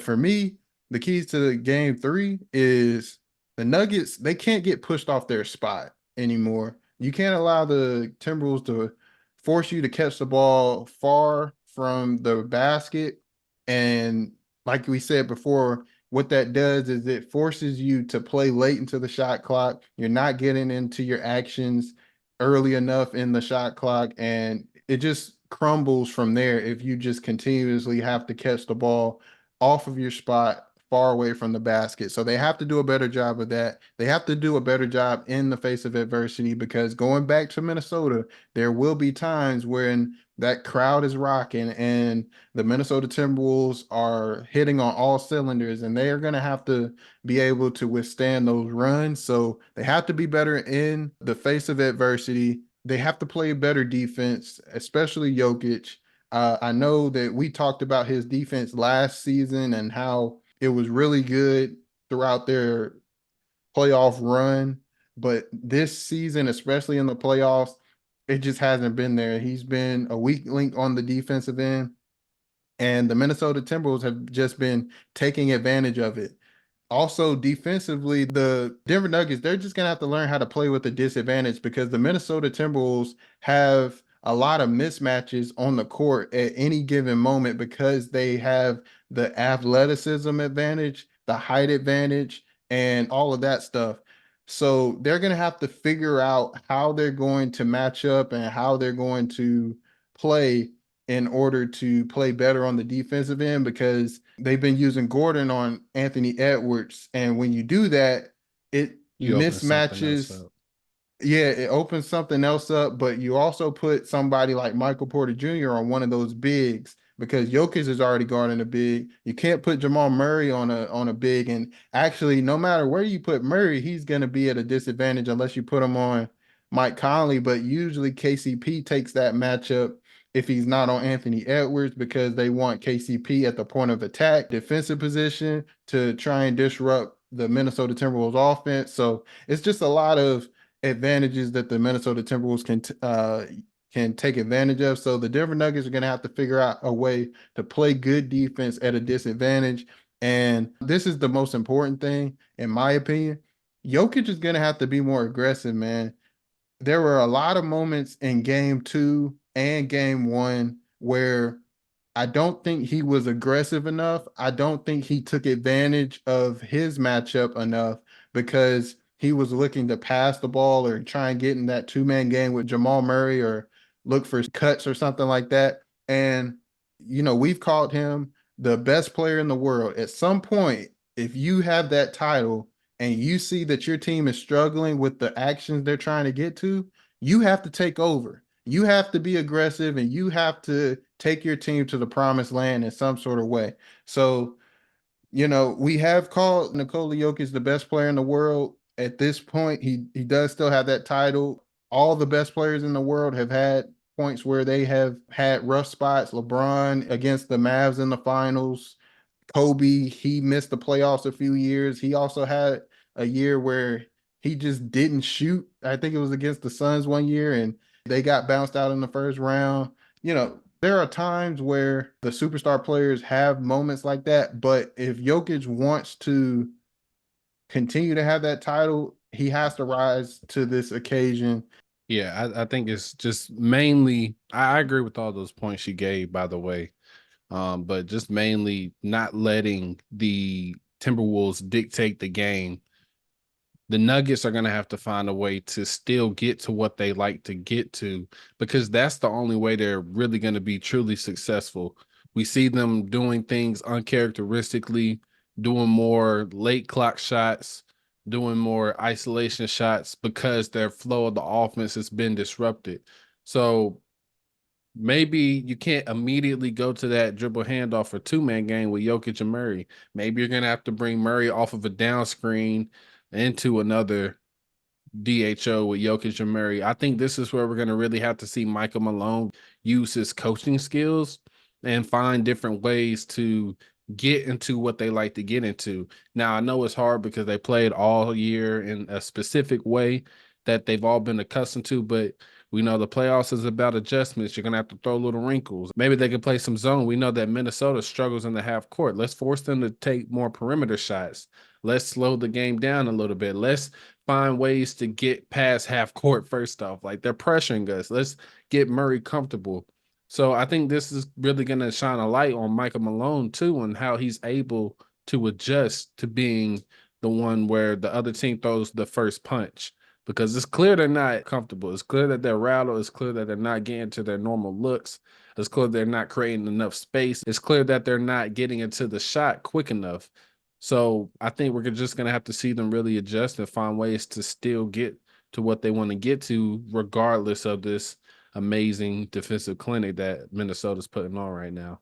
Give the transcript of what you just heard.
for me, the keys to the game 3 is the Nuggets, they can't get pushed off their spot anymore. You can't allow the Timberwolves to force you to catch the ball far from the basket. And like we said before, what that does is it forces you to play late into the shot clock. You're not getting into your actions early enough in the shot clock, and it just crumbles from there if you just continuously have to catch the ball off of your spot far away from the basket. So they have to do a better job of that. They have to do a better job in the face of adversity, because going back to Minnesota, there will be times when that crowd is rocking and the Minnesota Timberwolves are hitting on all cylinders, and they are going to have to be able to withstand those runs. So they have to be better in the face of adversity. They have to play better defense, especially Jokic. I know that we talked about his defense last season and how it was really good throughout their playoff run, but this season, especially in the playoffs, it just hasn't been there. He's been a weak link on the defensive end, and the Minnesota Timberwolves have just been taking advantage of it. Also, defensively, the Denver Nuggets, they're just going to have to learn how to play with the disadvantage, because the Minnesota Timberwolves have a lot of mismatches on the court at any given moment, because they have the athleticism advantage, the height advantage, and all of that stuff. So they're going to have to figure out how they're going to match up and how they're going to play in order to play better on the defensive end, because they've been using Gordon on Anthony Edwards. And when you do that, it You open something else mismatches. up. Yeah, it opens something else up, but you also put somebody like Michael Porter Jr. on one of those bigs, because Jokic is already guarding a big. You can't put Jamal Murray on a big, and actually, no matter where you put Murray, he's going to be at a disadvantage unless you put him on Mike Conley. But usually KCP takes that matchup if he's not on Anthony Edwards, because they want KCP at the point of attack, defensive position, to try and disrupt the Minnesota Timberwolves offense. So it's just a lot of advantages that the Minnesota Timberwolves can take advantage of. So the Denver Nuggets are going to have to figure out a way to play good defense at a disadvantage. And this is the most important thing, in my opinion. Jokic is going to have to be more aggressive, man. There were a lot of moments in game 2 and game 1 where I don't think he was aggressive enough. I don't think he took advantage of his matchup enough, because he was looking to pass the ball or try and get in that two-man game with Jamal Murray or look for cuts or something like that. And, we've called him the best player in the world. At some point, if you have that title and you see that your team is struggling with the actions they're trying to get to, you have to take over. You have to be aggressive, and you have to take your team to the promised land in some sort of way. So, we have called Nikola Jokic the best player in the world. At this point, he does still have that title. All the best players in the world have had points where they have had rough spots. LeBron against the Mavs in the finals. Kobe, he missed the playoffs a few years. He also had a year where he just didn't shoot. I think it was against the Suns one year, and they got bounced out in the first round. There are times where the superstar players have moments like that, but if Jokic wants to continue to have that title, he has to rise to this occasion. Yeah, I think it's just mainly I agree with all those points you gave, by the way. But just mainly not letting the Timberwolves dictate the game. The Nuggets are going to have to find a way to still get to what they like to get to, because that's the only way they're really going to be truly successful. We see them doing things uncharacteristically, doing more late clock shots, doing more isolation shots, because their flow of the offense has been disrupted. So maybe you can't immediately go to that dribble handoff or two-man game with Jokic and Murray. Maybe you're going to have to bring Murray off of a down screen into another DHO with Jokic and Murray. I think this is where we're going to really have to see Michael Malone use his coaching skills and find different ways to get into what they like to get into. Now, I know it's hard because they played all year in a specific way that they've all been accustomed to, but We know the playoffs is about adjustments. You're gonna have to throw little wrinkles. Maybe they can play some zone. We know that Minnesota struggles in the half court. Let's force them to take more perimeter shots. Let's slow the game down a little bit. Let's find ways to get past half court first off. Like they're pressuring us. Let's get Murray comfortable. So I think this is really going to shine a light on Michael Malone too, and how he's able to adjust to being the one where the other team throws the first punch, because it's clear they're not comfortable. It's clear that they're rattled. It's clear that they're not getting to their normal looks. It's clear they're not creating enough space. It's clear that they're not getting into the shot quick enough. So I think we're just going to have to see them really adjust and find ways to still get to what they want to get to, regardless of this amazing defensive clinic that Minnesota's putting on right now.